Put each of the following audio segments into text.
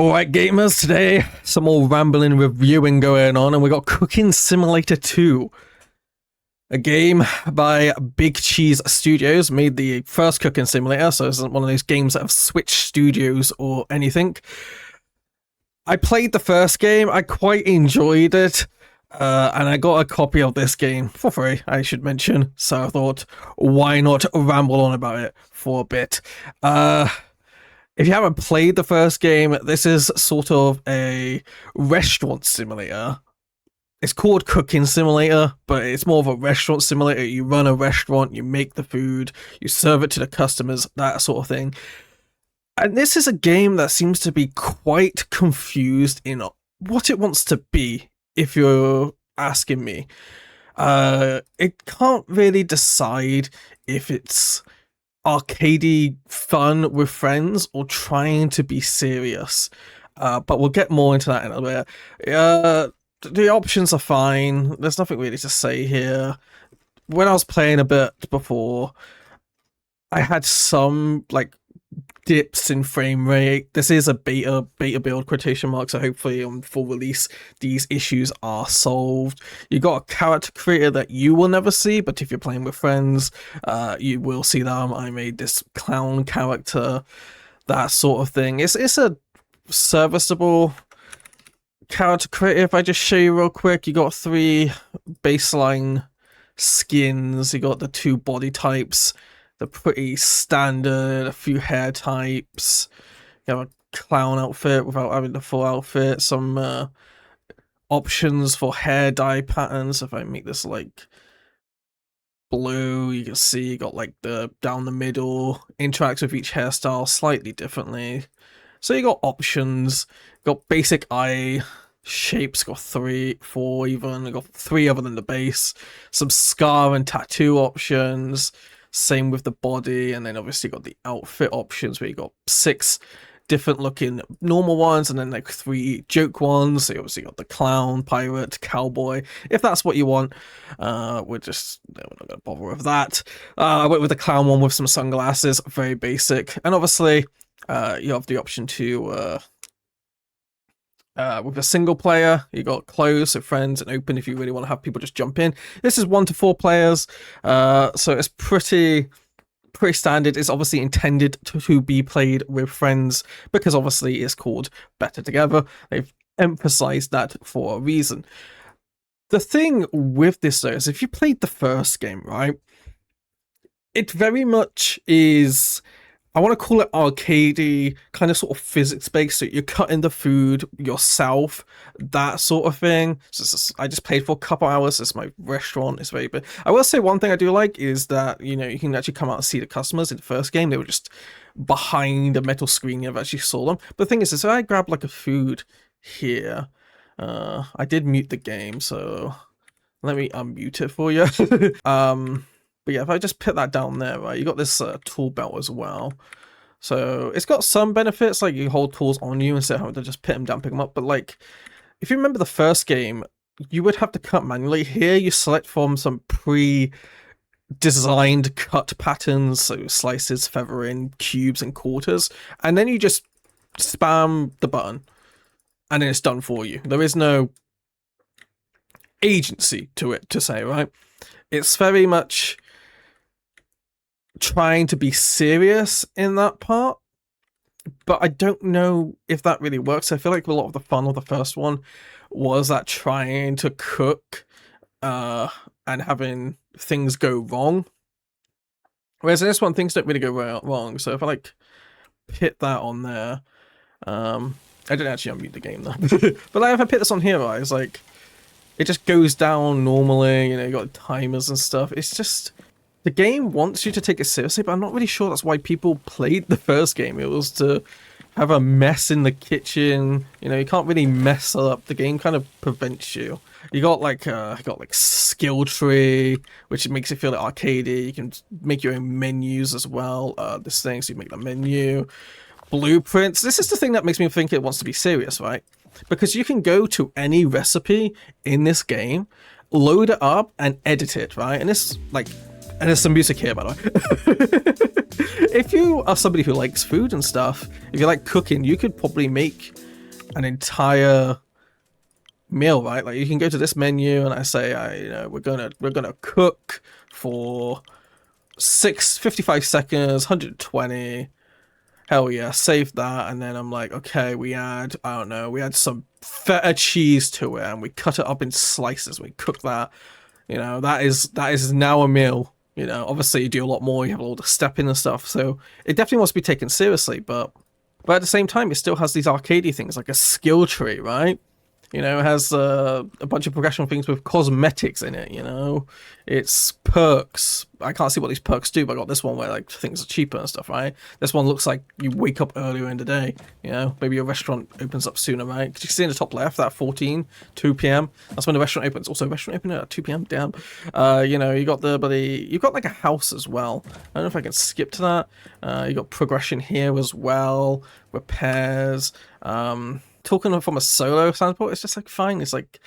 Alright gamers, today some more rambling reviewing going on, and we got Cooking Simulator 2. A game by Big Cheese Studios, made the first Cooking Simulator, so this isn't one of those games that have switched studios or anything. I played the first game, I quite enjoyed it, and I got a copy of this game for free, I should mention, so I thought, why not ramble on about it for a bit. If you haven't played the first game, this is sort of a restaurant simulator. It's called Cooking Simulator, but it's more of a restaurant simulator. You run a restaurant, you make the food, you serve it to the customers, that sort of thing. And this is a game that seems to be quite confused in what it wants to be, if you're asking me. It can't really decide if it's arcadey fun with friends or trying to be serious, but we'll get more into that in a bit. The options are fine, there's nothing really to say here. When I was playing a bit before, I had some like dips in frame rate. This is a beta build, quotation marks, so hopefully on full release these issues are solved. You got a character creator that you will never see, but if you're playing with friends, you will see them. I made this clown character, that sort of thing. It's a serviceable character creator. If I just show you real quick, you got 3 baseline skins, you got the 2 body types. They're pretty standard, a few hair types. You have a clown outfit without having the full outfit. Some options for hair dye patterns. If I make this like blue, you can see you got like the down the middle, interacts with each hairstyle slightly differently. So you got options, you got basic eye shapes, got 3, 4 even, you got 3 other than the base. Some scar and tattoo options. Same with the body, and then obviously got the outfit options where you got 6 different looking normal ones and then like 3 joke ones. So you obviously got the clown, pirate, cowboy, if that's what you want. We're not gonna bother with that. I went with the clown one with some sunglasses, very basic, and obviously you have the option to with a single player, you got close, so friends, and open if you really want to have people just jump in. This is 1 to 4 players, so it's pretty standard. It's obviously intended to be played with friends because obviously it's called Better Together. They've emphasized that for a reason. The thing with this though is if you played the first game, right, it very much is, I want to call it arcadey, kind of sort of physics-based, so you're cutting the food yourself, that sort of thing. So I just played for a couple hours, it's my restaurant, it's very big. I will say one thing I do like is that, you know, you can actually come out and see the customers. In the first game, they were just behind a metal screen, you actually saw them. But the thing is if I grab like a food here, I did mute the game, so let me unmute it for you. But yeah, if I just put that down there, right, you got this tool belt as well. So it's got some benefits, like you hold tools on you instead of having to just put them down, pick them up. But like, if you remember the first game, you would have to cut manually. Here you select from some pre-designed cut patterns, so slices, feathering, cubes, and quarters. And then you just spam the button, and then it's done for you. There is no agency to it, to say, right? It's very much trying to be serious in that part, but I don't know if that really works. I feel like a lot of the fun of the first one was that trying to cook and having things go wrong, whereas in this one things don't really go wrong. So if I like hit that on there, I didn't actually unmute the game though. But like if I put this on here, right, it's like it just goes down normally, you know, you got timers and stuff. It's just, the game wants you to take it seriously, but I'm not really sure that's why people played the first game. It was to have a mess in the kitchen, you know, you can't really mess up. The game kind of prevents you. You got like skill tree, which makes it feel like arcadey. You can make your own menus as well. This thing, so you make the menu. Blueprints. This is the thing that makes me think it wants to be serious, right? Because you can go to any recipe in this game, load it up, and edit it, right? And it's like, and there's some music here, by the way. If you are somebody who likes food and stuff, if you like cooking, you could probably make an entire meal, right? Like you can go to this menu and I say, we're gonna cook for 55 seconds, 120. Hell yeah, save that, and then I'm like, okay, we add, I don't know, we add some feta cheese to it, and we cut it up in slices. We cook that, that is now a meal. Obviously you do a lot more. You have all the stepping and stuff, so it definitely wants to be taken seriously. But at the same time, it still has these arcadey things like a skill tree, right? It has a bunch of progression things with cosmetics in it. It's perks. I can't see what these perks do, but I got this one where like things are cheaper and stuff, right? This one looks like you wake up earlier in the day. Maybe your restaurant opens up sooner, right? Because you can see in the top left that 2 p.m. That's when the restaurant opens. Also, restaurant opening at 2 p.m. Damn. You got you've got like a house as well. I don't know if I can skip to that. You got progression here as well, repairs. Talking from a solo standpoint, it's just like fine. It's like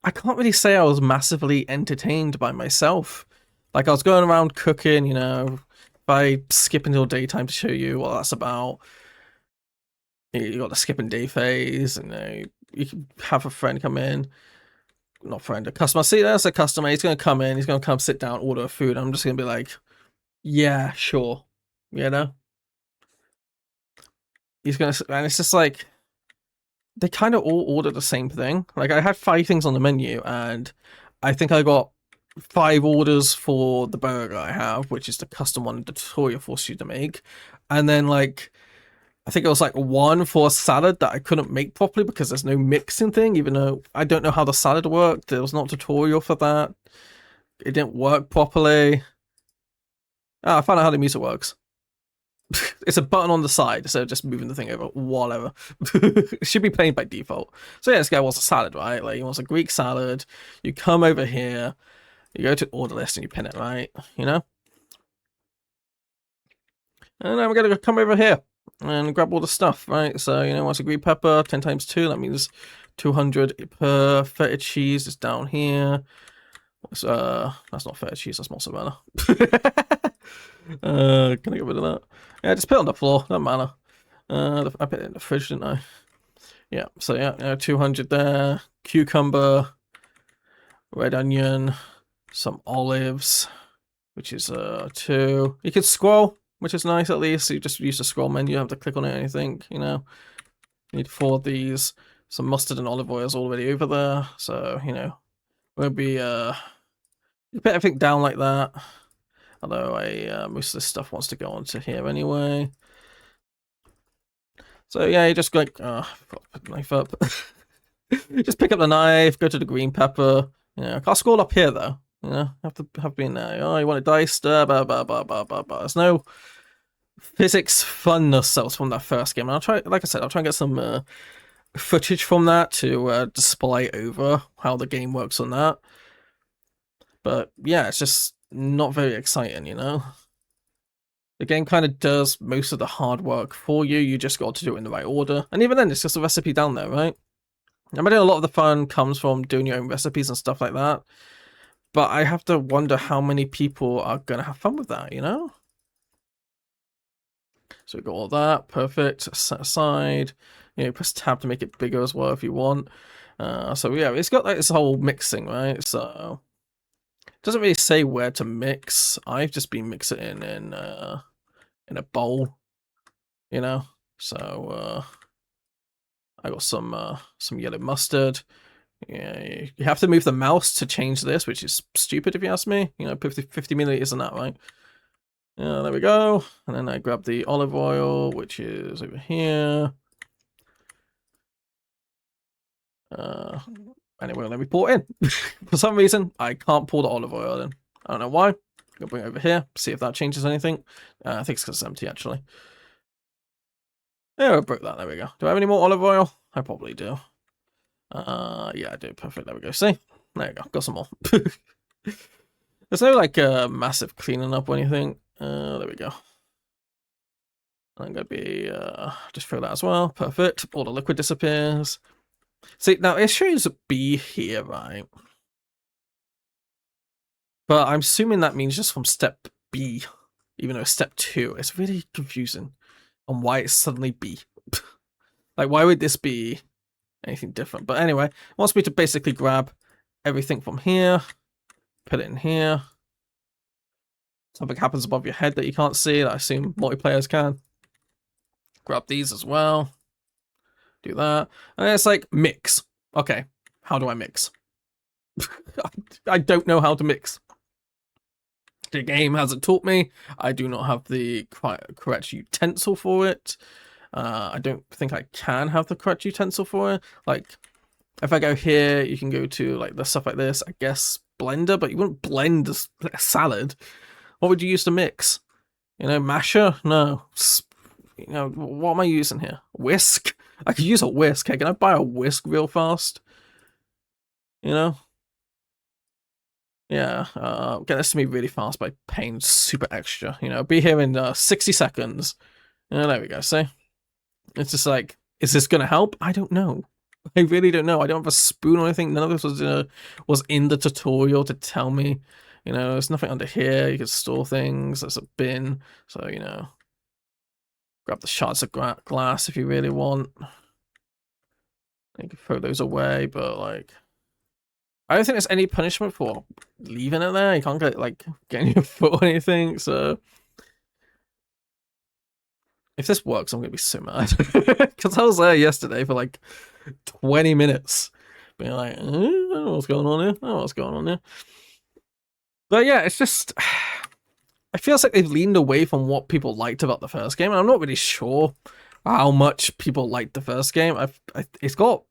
I can't really say I was massively entertained by myself. Like I was going around cooking, if I skip until daytime to show you what that's about. You got the skipping day phase, and you can have a friend come in. Not friend, a customer. See, there's a customer. He's gonna come in. He's gonna come sit down, order food. I'm just gonna be like, yeah, sure, you know. He's gonna, and it's just like they kind of all order the same thing. Like I had 5 things on the menu, and I think I got 5 orders for the burger I have, which is the custom one the tutorial forced you to make, and then like I think it was like 1 for a salad that I couldn't make properly because there's no mixing thing. Even though I don't know how the salad worked, there was not a tutorial for that. It didn't work properly. I found out how the music works. It's a button on the side, so just moving the thing over, whatever. It should be playing by default. So yeah, this guy wants a salad, right? Like he wants a Greek salad. You come over here, you go to order list and you pin it, right? And then we're gonna come over here and grab all the stuff, right? So wants a Greek pepper, 10 times 2, that means 200 per feta cheese is down here. That's not feta cheese, that's mozzarella. Can I get rid of that? Yeah, just put it on the floor, doesn't matter. I put it in the fridge, didn't I? Yeah, so yeah, 200 there. Cucumber, red onion, some olives, which is 2. You can scroll, which is nice at least. So you just use the scroll menu, you have to click on it or anything, You need 4 of these. Some mustard and olive oil is already over there, so won't be you put everything down like that. Although most of this stuff wants to go onto here anyway. So yeah, you just like put the knife up. Just pick up the knife, go to the green pepper. I can't scroll up here though. Have to been there. Oh, you want it diced? Blah, blah, blah, blah, blah, blah. There's no physics funness cells from that first game. And I'll try, like I said, I'll try and get some footage from that to display over how the game works on that. But yeah, it's just not very exciting, The game kind of does most of the hard work for you. You just got to do it in the right order. And even then, it's just a recipe down there, right? I mean, a lot of the fun comes from doing your own recipes and stuff like that. But I have to wonder how many people are going to have fun with that, So we got all that. Perfect. Set aside. Press tab to make it bigger as well if you want. So yeah, it's got like this whole mixing, right? So it doesn't really say where to mix. I've just been mixing it in a bowl, So I got some yellow mustard. Yeah, you have to move the mouse to change this, which is stupid if you ask me. 50 milliliters and that, right? Yeah, there we go. And then I grab the olive oil, which is over here. Anyway, let me pour it in. For some reason, I can't pour the olive oil in. I don't know why. I'm gonna bring it over here, see if that changes anything. I think it's because it's empty, actually. Yeah, I broke that. There we go. Do I have any more olive oil? I probably do. Yeah, I do. Perfect. There we go. See? There you go. Got some more. There's no like massive cleaning up or anything. There we go. I'm gonna be just fill that as well. Perfect. All the liquid disappears. See, now it shows B here, right? But I'm assuming that means just from step B, even though it's step 2. It's really confusing on why it's suddenly B. Like, why would this be anything different? But anyway, it wants me to basically grab everything from here, put it in here. Something happens above your head that you can't see, that I assume multiplayers can. Grab these as well. Do that. And it's like, mix. Okay, how do I mix? I don't know how to mix. The game hasn't taught me. I do not have the correct utensil for it. I don't think I can have the correct utensil for it. Like, if I go here, you can go to like the stuff like this, I guess blender, but you wouldn't blend a salad. What would you use to mix? You know, masher? No. You know, what am I using here? Whisk? I could use a whisk. Hey, can I buy a whisk real fast? You know? Yeah, get this to me really fast by paying super extra. You know, be here in 60 seconds. There we go, see? It's just like, is this going to help? I don't know. I really don't know. I don't have a spoon or anything. None of this was in the tutorial to tell me. You know, there's nothing under here. You can store things. There's a bin. So, you know, grab the shards of glass if you really want. You can throw those away, but like, I don't think there's any punishment for leaving it there. You can't get like getting your foot or anything. So if this works, I'm gonna be so mad because I was there yesterday for like 20 minutes, being like, I don't know what's going on here. I don't know what's going on here. But yeah, it's just, it feels like they've leaned away from what people liked about the first game, and I'm not really sure how much people liked the first game. It's got,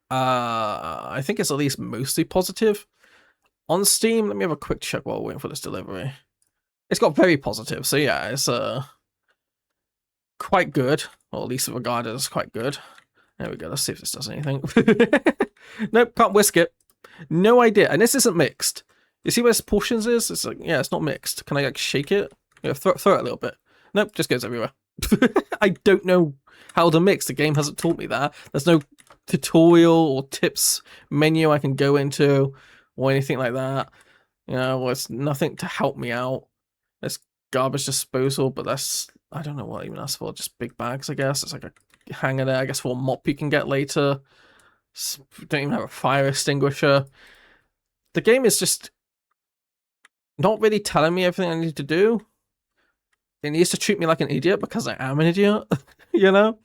I think it's at least mostly positive on Steam. Let me have a quick check while we're waiting for this delivery. It's got very positive, so yeah, it's quite good, or at least regarded as quite good. There we go. Let's see if this does anything. Nope, can't whisk it. No idea. And this isn't mixed. You see where this portions is? It's like, yeah, it's not mixed. Can I like shake it? Yeah, throw it a little bit. Nope, just goes everywhere. I don't know how to mix. The game hasn't taught me that. There's no tutorial or tips menu I can go into or anything like that. You know, there's nothing to help me out. There's garbage disposal, but that's, I don't know what even that's for. Just big bags, I guess. It's like a hanger there, I guess, for a mop you can get later. Don't even have a fire extinguisher. The game is just not really telling me everything I need to do. It needs to treat me like an idiot because I am an idiot, you know?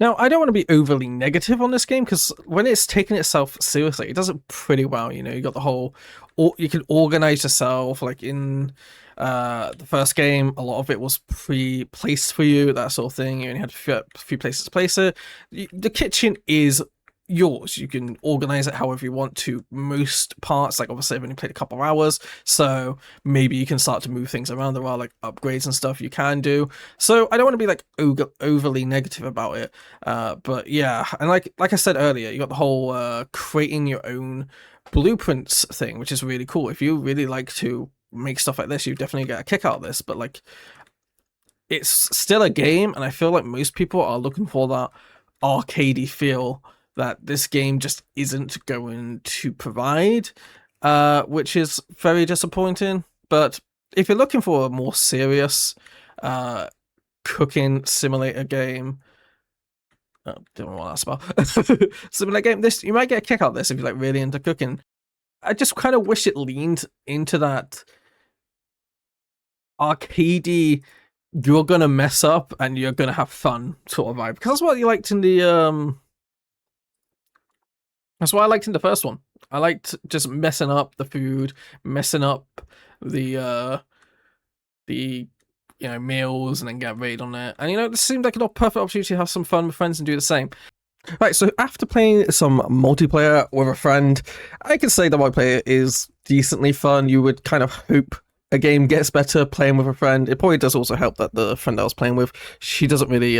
Now, I don't want to be overly negative on this game because when it's taking itself seriously, it does it pretty well, you know? You got the whole, you can organize yourself, like in the first game, a lot of it was pre-placed for you, that sort of thing. You only had a few places to place it. The kitchen is yours. You can organize it however you want to most parts. Like obviously I've only played a couple of hours, so maybe you can start to move things around. There are like upgrades and stuff you can do, so I don't want to be like overly negative about it, but yeah. And like I said earlier, you got the whole creating your own blueprints thing, which is really cool. If you really like to make stuff like this, you definitely get a kick out of this. But like, it's still a game, and I feel like most people are looking for that arcadey feel that this game just isn't going to provide, which is very disappointing. But if you're looking for a more serious cooking simulator game, don't know what that's about. Simulator game, this, you might get a kick out of this if you're like really into cooking. I just kind of wish it leaned into that arcadey, you're gonna mess up and you're gonna have fun sort of vibe, because that's what you liked in the that's what I liked in the first one. I liked just messing up the food, messing up the you know, meals, and then get raid on it. And you know, this seemed like a perfect opportunity to have some fun with friends and do the same. Right, so after playing some multiplayer with a friend, I can say the multiplayer is decently fun. You would kind of hope a game gets better playing with a friend. It probably does also help that the friend I was playing with, she doesn't really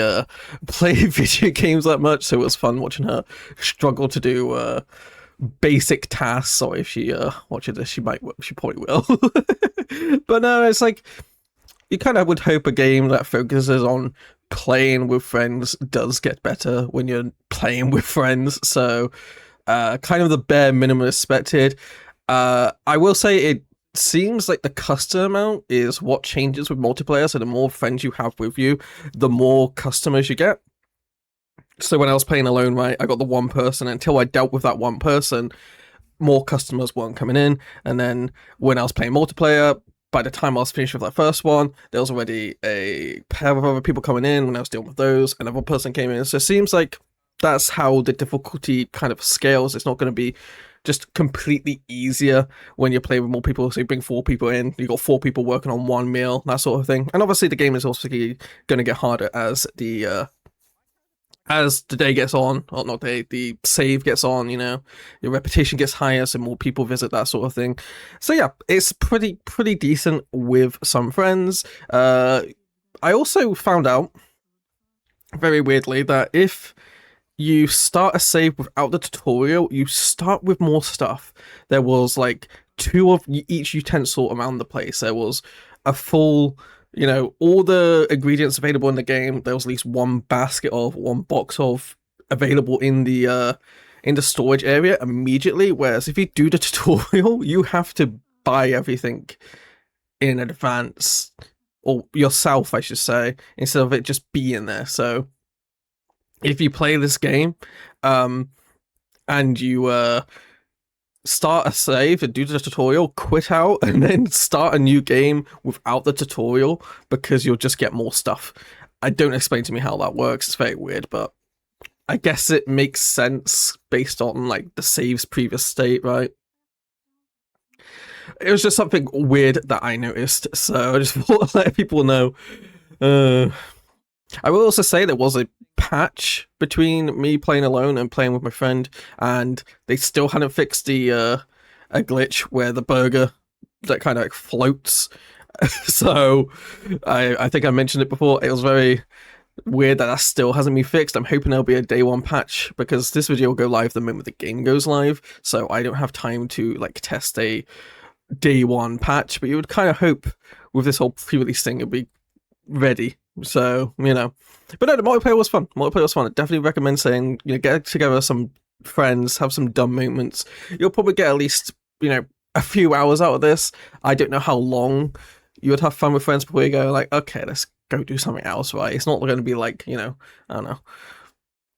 play video games that much, so it was fun watching her struggle to do basic tasks. Or if she watches this, she probably will. But no, it's like, you kind of would hope a game that focuses on playing with friends does get better when you're playing with friends. So kind of the bare minimum expected. I will say it seems like the custom amount is what changes with multiplayer. So the more friends you have with you, the more customers you get. So when I was playing alone, right, I got the one person. Until I dealt with that one person, more customers weren't coming in. And then when I was playing multiplayer, by the time I was finished with that first one, there was already a pair of other people coming in. When I was dealing with those, another person came in. So it seems like that's how the difficulty kind of scales. It's not going to be just completely easier when you're playing with more people. So you bring 4 people in, you got 4 people working on one meal, that sort of thing. And obviously the game is also going to get harder as the day gets on, or not day, the save gets on, your reputation gets higher, so more people visit, that sort of thing. So yeah, it's pretty decent with some friends. I also found out, very weirdly, that if you start a save without the tutorial, you start with more stuff. There was like 2 of each utensil around the place. There was a full, all the ingredients available in the game. There was at least 1 basket of, 1 box of available in the storage area immediately. Whereas if you do the tutorial, you have to buy everything in advance, or yourself, I should say, instead of it just being there. So if you play this game, and you start a save and do the tutorial, quit out, and then start a new game without the tutorial, because you'll just get more stuff. Don't explain to me how that works. It's very weird, but I guess it makes sense based on like the save's previous state, right? It was just something weird that I noticed, so I just thought I'd let people know. I will also say there was a patch between me playing alone and playing with my friend, and they still hadn't fixed the a glitch where the burger that kind of like floats. So I think I mentioned it before. It was very weird that still hasn't been fixed. I'm hoping there'll be a day 1 patch, because this video will go live the moment the game goes live, so I don't have time to like test a day 1 patch. But you would kind of hope with this whole pre-release thing it'd be ready. So, but no, the multiplayer was fun. I definitely recommend saying, get together some friends, have some dumb moments. You'll probably get at least, a few hours out of this. I don't know how long you would have fun with friends before you go like, okay, let's go do something else, right? It's not going to be like, I don't know,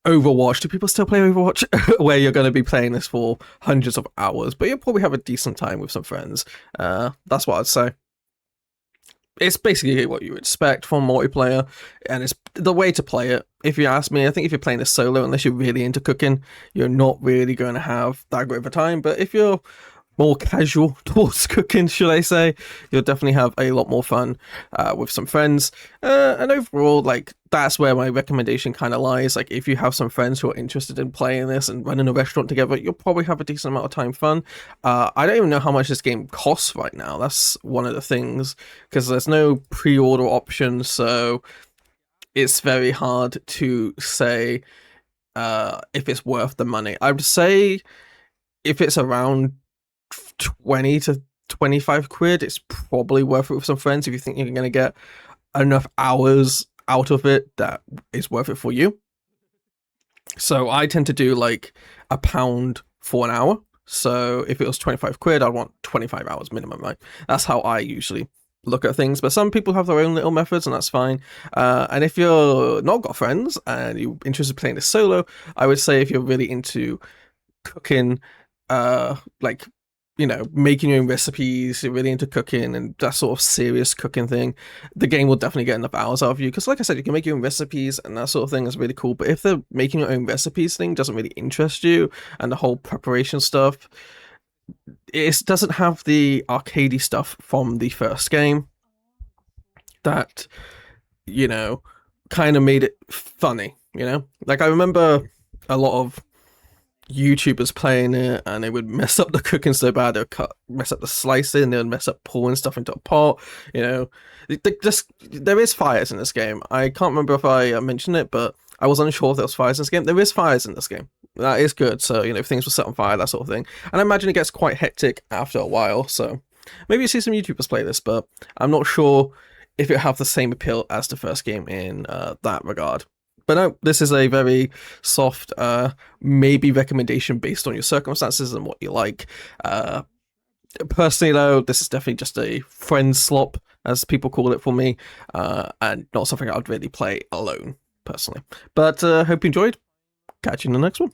Overwatch. Do people still play Overwatch? Where you're going to be playing this for hundreds of hours, but you'll probably have a decent time with some friends. That's what I'd say. It's basically what you expect from multiplayer, and it's the way to play it. If you ask me, I think if you're playing this solo, unless you're really into cooking, you're not really going to have that great of a time. But if you're more casual towards cooking, should I say, you'll definitely have a lot more fun with some friends. And overall, like, that's where my recommendation kind of lies. Like, if you have some friends who are interested in playing this and running a restaurant together, you'll probably have a decent amount of time fun. I don't even know how much this game costs right now. That's one of the things, because there's no pre-order option, so it's very hard to say if it's worth the money. I would say if it's around 20 to 25 quid, it's probably worth it with some friends if you think you're going to get enough hours out of it that is worth it for you. So I tend to do like £1 for an hour. So if it was 25 quid, I'd want 25 hours minimum, right? That's how I usually look at things. But some people have their own little methods, and that's fine. And if you're not got friends and you're interested in playing this solo, I would say if you're really into cooking, like, making your own recipes, you're really into cooking and that sort of serious cooking thing, the game will definitely get enough hours out of you. Because like I said, you can make your own recipes and that sort of thing is really cool. But if the making your own recipes thing doesn't really interest you, and the whole preparation stuff, it doesn't have the arcadey stuff from the first game that, kind of made it funny, Like, I remember a lot of YouTubers playing it, and they would mess up the cooking so bad. They would mess up the slicing, they would mess up pouring stuff into a pot. There is fires in this game. I can't remember if I mentioned it, but I was unsure if there was fires in this game. There is fires in this game. That is good. So, if things were set on fire, that sort of thing. And I imagine it gets quite hectic after a while. So maybe you see some YouTubers play this, but I'm not sure if it have the same appeal as the first game in that regard. But no, this is a very soft, maybe recommendation based on your circumstances and what you like. Personally, though, this is definitely just a friend slop, as people call it for me, and not something I would really play alone, personally. But hope you enjoyed. catch you in the next one.